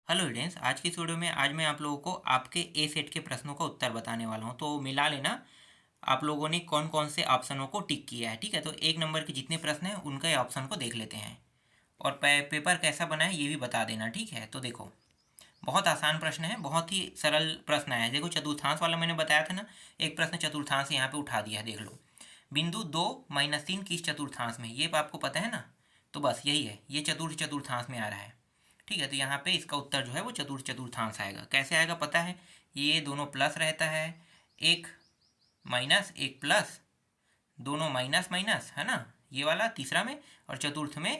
Hello students, आज की इस वीडियो में आज मैं आप लोगों को आपके ए सेट के प्रश्नों का उत्तर बताने वाला हूं। तो मिला लेना आप लोगों ने कौन कौन से ऑप्शनों को टिक किया है। ठीक है, तो एक नंबर के जितने प्रश्न हैं उनका ऑप्शन को देख लेते हैं और पेपर कैसा बना है ये भी बता देना। ठीक है, तो देखो बहुत आसान प्रश्न है, बहुत ही सरल प्रश्न है। देखो चतुर्थांश वाला मैंने बताया था ना, एक प्रश्न चतुर्थांश यहाँ पे उठा दिया है। देख लो, बिंदु 2-3 किस चतुर्थांश में, ये आपको पता है ना। तो बस यही है, ये चतुर्थांश में आ रहा है। ठीक है, तो यहाँ पे इसका उत्तर जो है वो चतुर्थांश आएगा। कैसे आएगा पता है, ये दोनों प्लस रहता है, एक माइनस एक प्लस, दोनों माइनस माइनस है ना, ये वाला तीसरा में, और चतुर्थ में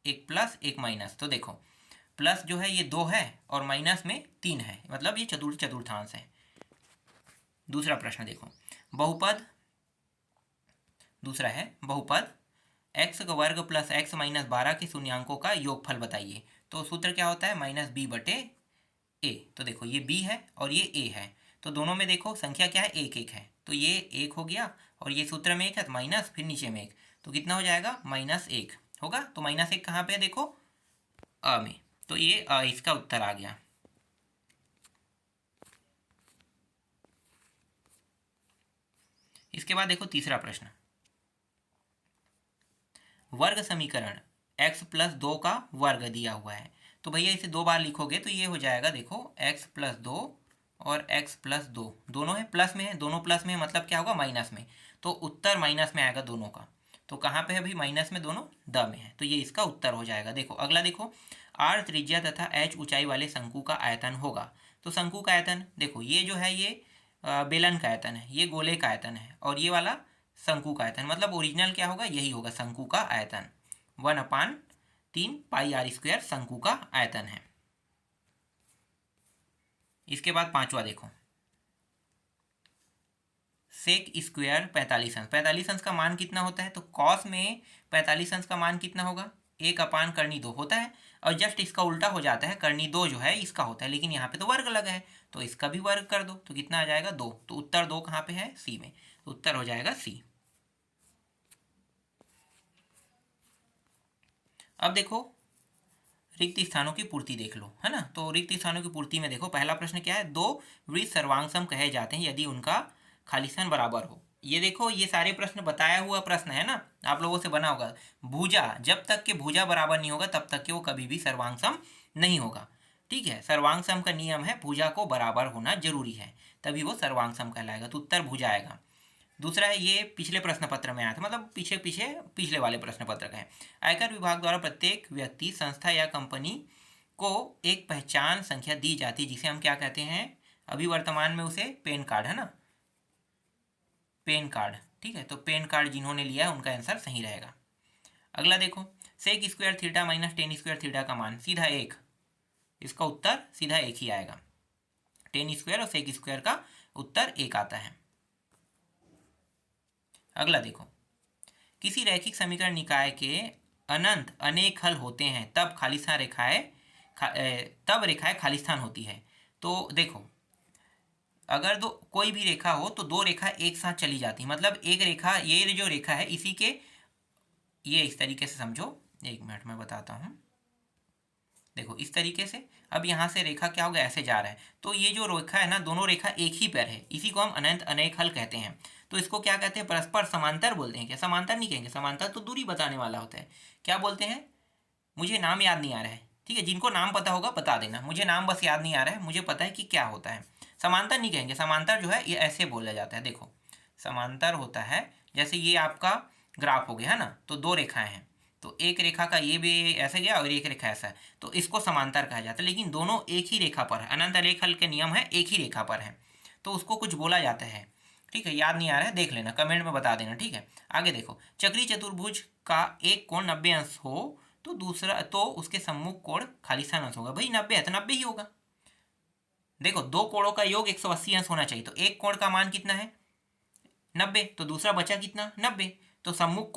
एक प्लस एक माइनस। तो देखो प्लस जो है ये 2 है और माइनस में 3 है, मतलब ये चतुर्थांश है। दूसरा प्रश्न देखो, बहुपद, दूसरा है बहुपद एक्स का वर्ग प्लस एक्स माइनस 12 के शून्यांकों का योगफल बताइए। तो सूत्र क्या होता है, माइनस बी बटे ए। तो देखो ये बी है और ये ए है, तो दोनों में देखो संख्या क्या है, एक एक है, तो ये एक हो गया और ये सूत्र में एक है तो माइनस, फिर नीचे में एक, तो कितना हो जाएगा, -1 होगा। तो -1 कहाँ पे है, देखो अ में, तो ये इसका उत्तर आ गया। इसके बाद देखो तीसरा प्रश्न, वर्ग समीकरण x प्लस 2 का वर्ग दिया हुआ है। तो भैया इसे 2 बार लिखोगे तो ये हो जाएगा, देखो x प्लस 2 और x प्लस 2 दोनों है प्लस में है, दोनों प्लस में है, मतलब क्या होगा, माइनस में। तो उत्तर माइनस में आएगा दोनों का। तो कहाँ पे है भाई, माइनस में, दोनों द में है, तो ये इसका उत्तर हो जाएगा। देखो अगला देखो, r त्रिज्या तथा h ऊंचाई वाले शंकु का आयतन होगा। तो शंकु का आयतन देखो, ये जो है ये बेलन का आयतन है, ये गोले का आयतन है, और ये वाला शंकु का आयतन, मतलब ओरिजिनल क्या होगा, यही होगा शंकु का आयतन। 1/3 पाई r² शंकु का आयतन है। इसके बाद पांचवा देखो, सेक स्क्वायर 45 अंश। 45 अंश का मान कितना होता है, तो कॉस में 45 अंश का मान कितना होगा, 1/2 होता है। और जस्ट इसका उल्टा हो जाता है, करनी 2 जो है इसका होता है, लेकिन यहाँ पे तो वर्ग लगा है तो इसका भी वर्ग कर दो, तो कितना आ जाएगा, 2। तो उत्तर 2 कहाँ पे है, सी में, तो उत्तर हो जाएगा सी। अब देखो रिक्त स्थानों की पूर्ति देख लो, है ना। तो रिक्त स्थानों की पूर्ति में देखो पहला प्रश्न क्या है, दो वृत्त सर्वांगसम कहे जाते हैं यदि उनका खालिस्थान बराबर हो। ये देखो ये सारे प्रश्न बताया हुआ प्रश्न है ना, आप लोगों से बना होगा। भुजा, जब तक के भुजा बराबर नहीं होगा तब तक के वो कभी भी सर्वांगसम नहीं होगा। ठीक है, सर्वांगसम का नियम है भुजा को बराबर होना जरूरी है, तभी वो सर्वांगसम कहलाएगा, तो उत्तर भुजा आएगा। दूसरा है, ये पिछले प्रश्न पत्र में आया था, मतलब पीछे पीछे पिछले वाले प्रश्न पत्र का है। आयकर विभाग द्वारा प्रत्येक व्यक्ति, संस्था या कंपनी को एक पहचान संख्या दी जाती है, जिसे हम क्या कहते हैं, अभी वर्तमान में उसे पैन कार्ड, है ना, पैन कार्ड। ठीक है, तो पैन कार्ड जिन्होंने लिया है उनका आंसर सही रहेगा। अगला देखो, sec square theta minus ten square theta का मान सीधा एक, इसका उत्तर सीधा एक ही आएगा। टेन स्क्वायर और सेक स्क्वायर का उत्तर एक आता है। अगला देखो, किसी रैखिक समीकरण निकाय के अनंत अनेक हल होते हैं तब खालिस्तान रेखाएं तब रेखाएं खालिस्तान होती है। तो देखो अगर दो कोई भी रेखा हो तो दो रेखा एक साथ चली जाती, मतलब एक रेखा, ये जो रेखा है इसी के, ये इस तरीके से समझो, एक मिनट में बताता हूँ। देखो इस तरीके से, अब यहाँ से रेखा क्या होगा, ऐसे जा रहा है, तो ये जो रेखा है ना, दोनों रेखा एक ही पर है, इसी को हम अनंत अनेक हल कहते हैं। तो इसको क्या कहते हैं, परस्पर समांतर बोलते हैं। क्या समांतर नहीं कहेंगे, समांतर तो दूरी बताने वाला होता है। क्या बोलते हैं, मुझे नाम याद नहीं आ रहा है, ठीक है, जिनको नाम पता होगा बता देना, मुझे नाम बस याद नहीं आ रहा है, मुझे पता है कि क्या होता है। समांतर नहीं कहेंगे, समांतर जो है ये ऐसे बोला जाता है। देखो समांतर होता है, जैसे ये आपका ग्राफ हो गया है ना, तो दो रेखाएं हैं, तो एक रेखा का ये भी ऐसे गया और एक रेखा ऐसा है, तो इसको समांतर कहा जाता है। लेकिन दोनों एक ही रेखा पर है, अनंत अनेक हल के नियम है, एक ही रेखा पर है, तो उसको कुछ बोला जाता है। ठीक है, याद नहीं आ रहा है, देख लेना, कमेंट में बता देना। ठीक है, आगे देखो, चक्रीय चतुर्भुज का एक कोण 90 अंश हो तो दूसरा, तो उसके सम्मुख कोण खालिस्तान अंश होगा। भाई 90 है तो 90 ही होगा। देखो दो कोणों का योग 180 अंश होना चाहिए, तो एक कोण का मान कितना है, 90, तो दूसरा बचा कितना, 90। तो सम्मुख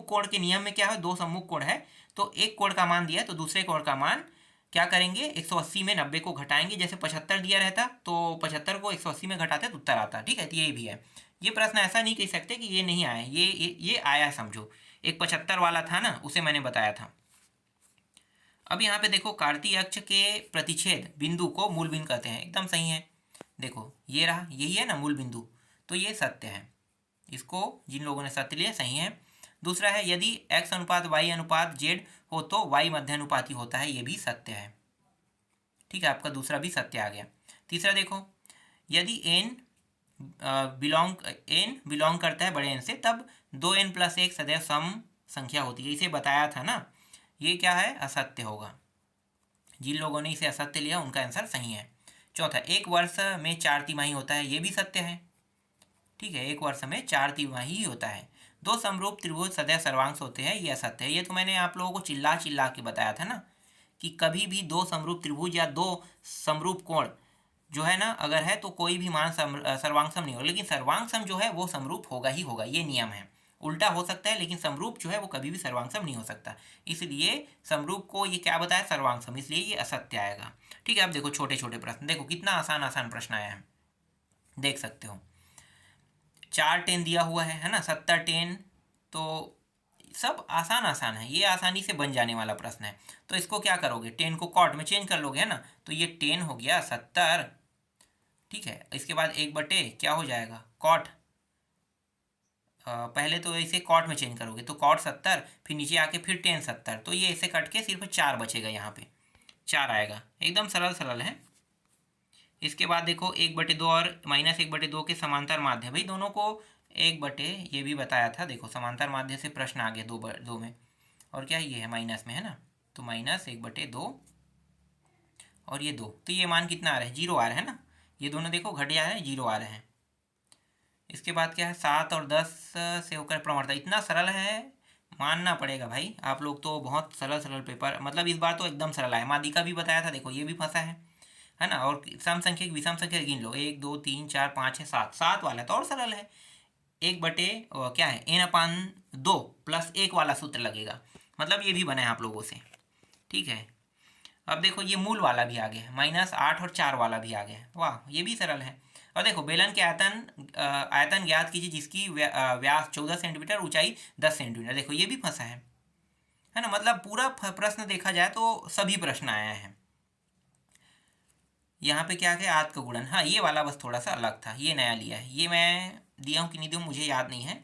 कोण के नियम में क्या है, दो सम्मुख कोण है, तो एक कोण का मान दिया तो दूसरे कोण का मान क्या करेंगे, 180 में 90 को घटाएंगे। जैसे 75 दिया रहता तो 75 को 180 में घटाते तो उत्तर आता। ठीक है, तो ये भी है। ये प्रश्न ऐसा नहीं कह सकते कि ये नहीं आया, ये आया है, समझो। एक 75 वाला था ना, उसे मैंने बताया था। अब यहाँ पे देखो कार्तीय अक्ष के प्रतिच्छेद बिंदु को मूल बिंदु कहते हैं, एकदम सही है। देखो ये रहा, यही है ना मूल बिंदु, तो ये सत्य है। इसको जिन लोगों ने सत्य लिया सही है। दूसरा है यदि x अनुपात y अनुपात z हो तो y मध्यानुपाती होता है, ये भी सत्य है। ठीक है, आपका दूसरा भी सत्य आ गया। तीसरा देखो, यदि n बिलोंग करता है बड़े n से, तब 2n+1 सदैव सम संख्या होती है। इसे बताया था ना, ये क्या है, असत्य होगा। जिन लोगों ने इसे असत्य लिया उनका आंसर सही है। चौथा, एक वर्ष में 4 तिमाही होता है, ये भी सत्य है। ठीक है, एक वर्ष में 4 तिमाही होता है। दो समरूप त्रिभुज सदैव सर्वांश होते हैं, ये असत्य है। ये तो मैंने आप लोगों को चिल्ला चिल्ला के बताया था ना कि कभी भी दो समरूप त्रिभुज या दो समरूप कोण जो है ना अगर है तो कोई भी मान सर्वांगसम नहीं होगा, लेकिन सर्वांगसम जो है वो समरूप होगा ही होगा, ये नियम है। उल्टा हो सकता है लेकिन समरूप जो है वो कभी भी सर्वांगसम नहीं हो सकता। इसलिए समरूप को ये क्या बताया, सर्वांगसम, इसलिए ये असत्य आएगा। ठीक है, अब देखो छोटे छोटे प्रश्न, देखो कितना आसान आसान प्रश्न आया है, देख सकते हो। 4 10 दिया हुआ है ना, 70 10, तो सब आसान आसान है, ये आसानी से बन जाने वाला प्रश्न है। तो इसको क्या करोगे, 10 को कॉट में चेंज कर लोगे, है ना, तो ये 10 हो गया 70। ठीक है, इसके बाद 1/, क्या हो जाएगा, कॉट। पहले तो इसे कॉट में चेंज करोगे तो कॉट 70, फिर नीचे आके फिर 10 70, तो ये इसे कट के सिर्फ 4 बचेगा, यहाँ पे 4 आएगा। एकदम सरल सरल है। इसके बाद देखो 1/2 और -1/2 के समांतर माध्य, भाई दोनों को 1/, ये भी बताया था। देखो समांतर माध्य से प्रश्न आ गया 2 में, और क्या ये है माइनस में, है ना, तो -1/2 और ये 2, तो ये मान कितना आ रहा है, 0 आ रहा है ना। ये दोनों देखो घट जा रहे हैं, 0 आ रहे हैं। इसके बाद क्या है, 7 और 10 से होकर प्रवणता, इतना सरल है, मानना पड़ेगा भाई। आप लोग तो बहुत सरल सरल पेपर, मतलब इस बार तो एकदम सरल है। माध्यिका भी बताया था, देखो ये भी फंसा है ना। और सम संख्या विषम संख्या गिन लो, 1 2 3 4 5 6 7, 7 वाला तो और सरल है। 1/, क्या है, n/2 + 1 वाला सूत्र लगेगा, मतलब ये भी बना है आप लोगों से। ठीक है, अब देखो ये मूल वाला भी आ गया है, -8 और 4 वाला भी आ गया है, वाह ये भी सरल है। और देखो बेलन के आयतन ज्ञात कीजिए जिसकी व्यास 14 सेंटीमीटर, ऊंचाई 10 सेंटीमीटर, देखो ये भी फंसा है ना। मतलब पूरा प्रश्न देखा जाए तो सभी प्रश्न आए हैं। यहाँ पे क्या क्या, आद का गुणन, हाँ ये वाला बस थोड़ा सा अलग था, ये नया लिया है। ये मैं दिया हूँ कि नहीं दूँ मुझे याद नहीं है,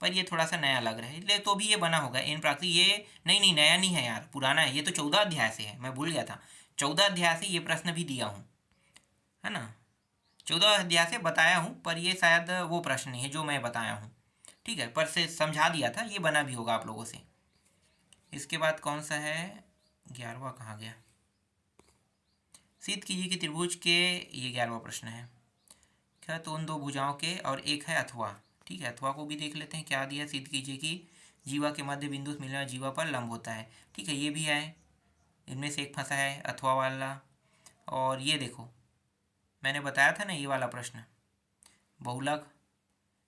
पर ये थोड़ा सा नया लग रहा है, ले तो भी ये बना होगा इन प्राकृतिक। ये नहीं नया नहीं है यार, पुराना है, ये तो 14 अध्याय से है, मैं भूल गया था। 14 अध्याय से ये प्रश्न भी दिया हूँ, है ना, 14 अध्याय से बताया हूँ, पर ये शायद वो प्रश्न नहीं है जो मैं बताया हूँ। ठीक है, पर से समझा दिया था, ये बना भी होगा आप लोगों से। इसके बाद कौन सा है, 11वां कहाँ गया, सिद्ध कीजिए कि त्रिभुज के, ये 11वां प्रश्न है, क्या तो उन दो भुजाओं के और एक है अथवा। ठीक है, अथवा को भी देख लेते हैं, क्या दिया, सिद्ध कीजिए कि जीवा के मध्य बिंदु से मिलने वाला जीवा पर लंब होता है। ठीक है, ये भी है, इनमें से एक फंसा है अथवा वाला। और ये देखो मैंने बताया था ना ये वाला प्रश्न, बहुलक।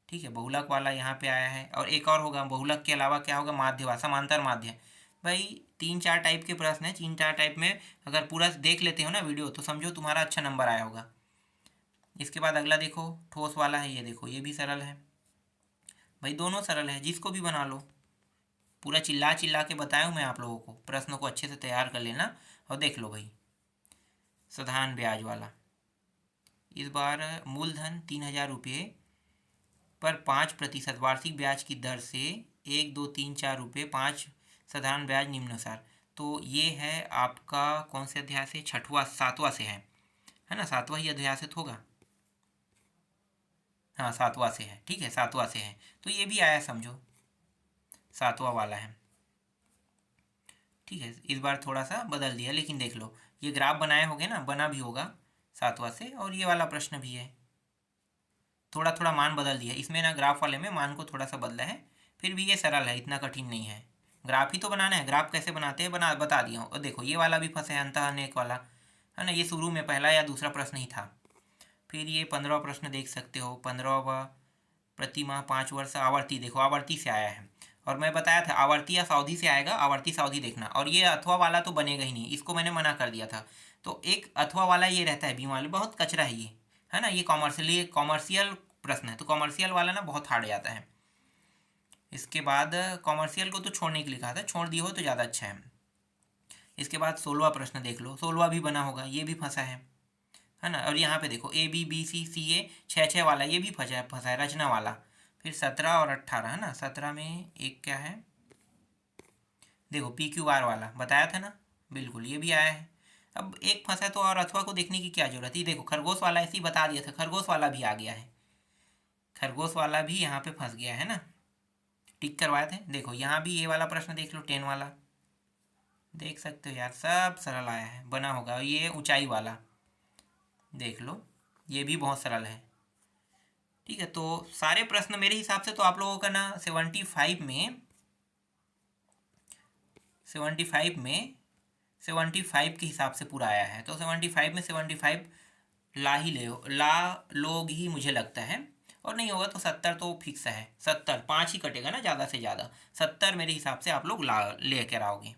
ठीक है, बहुलक वाला यहाँ पे आया है, और एक और होगा बहुलक के अलावा, क्या होगा, माध्य, समांतर माध्य। भाई 3 4 टाइप के प्रश्न हैं, 3 4 टाइप में अगर पूरा देख लेते हो ना वीडियो तो समझो तुम्हारा अच्छा नंबर आया होगा। इसके बाद अगला देखो ठोस वाला है, ये देखो ये भी सरल है भाई, दोनों सरल है, जिसको भी बना लो। पूरा चिल्ला चिल्ला के बताया हूँ मैं आप लोगों को, प्रश्नों को अच्छे से तैयार कर लेना और देख लो भाई। साधारण ब्याज वाला, इस बार मूलधन 3000 रुपये पर 5% वार्षिक ब्याज की दर से 1 2 3 4 रुपये 5 साधारण ब्याज निम्नानुसार। तो ये है आपका कौन से अध्याय से, 6वां 7वां से है ना, 7वां ही अध्याय से तो होगा, हाँ 7वां से है। ठीक है, 7वां से है, तो ये भी आया समझो, 7वां वाला है। ठीक है, इस बार थोड़ा सा बदल दिया, लेकिन देख लो ये ग्राफ बनाए होगे ना, बना भी होगा 7वां से। और ये वाला प्रश्न भी है, थोड़ा थोड़ा मान बदल दिया इसमें ना, ग्राफ वाले में मान को थोड़ा सा बदला है, फिर भी ये सरल है, इतना कठिन नहीं है। ग्राफ ही तो बनाना है, ग्राफ कैसे बनाते हैं बता दिया हूँ। और देखो ये वाला भी फंसा है, अंतः अनेक वाला, है ना, ये शुरू में पहला या दूसरा प्रश्न ही था। फिर ये 15वां प्रश्न देख सकते हो, 15वां, प्रति माह 5 वर्ष आवर्ती, देखो आवर्ती से आया है, और मैं बताया था आवर्ती या सावधि से आएगा, आवर्ती सावधि देखना। और ये अथवा वाला तो बनेगा ही नहीं, इसको मैंने मना कर दिया था। तो एक अथवा वाला ये रहता है, बीमा वाले बहुत कचरा है ये, है ना, ये कॉमर्शियल प्रश्न है, तो कॉमर्शियल वाला ना बहुत हार्ड जाता है। इसके बाद कॉमर्शियल को तो छोड़ने के लिए कहा था, छोड़ दिए हो तो ज़्यादा अच्छा है। इसके बाद 16वां प्रश्न देख लो, 16वां भी बना होगा, ये भी फंसा है ना। और यहाँ पे देखो ABBCCA 6 वाला ये भी फंसा है रचना वाला। फिर 17 और 18 है ना, 17 में एक क्या है, देखो PQR वाला बताया था ना, बिल्कुल ये भी आया है। अब एक फंसा तो और अथवा को देखने की क्या जरूरत है। देखो खरगोश वाला ऐसे ही बता दिया था, खरगोश वाला भी आ गया है, खरगोश वाला भी यहाँ पे फंस गया है ना, टिक करवाए थे। देखो यहाँ भी ये वाला प्रश्न देख लो, 10 वाला देख सकते हो यार, सब सरल आया है, बना होगा। ये ऊंचाई वाला देख लो, ये भी बहुत सरल है। ठीक है, तो सारे प्रश्न मेरे हिसाब से तो आप लोगों का ना 75 में 75 के हिसाब से पूरा आया है। तो 75 में 75 ला ही ले, ला लोग ही मुझे लगता है, और नहीं होगा तो 70 तो फिक्स है। 70 5 ही कटेगा ना ज़्यादा से ज़्यादा, 70 मेरे हिसाब से आप लोग ला ले कर आओगे।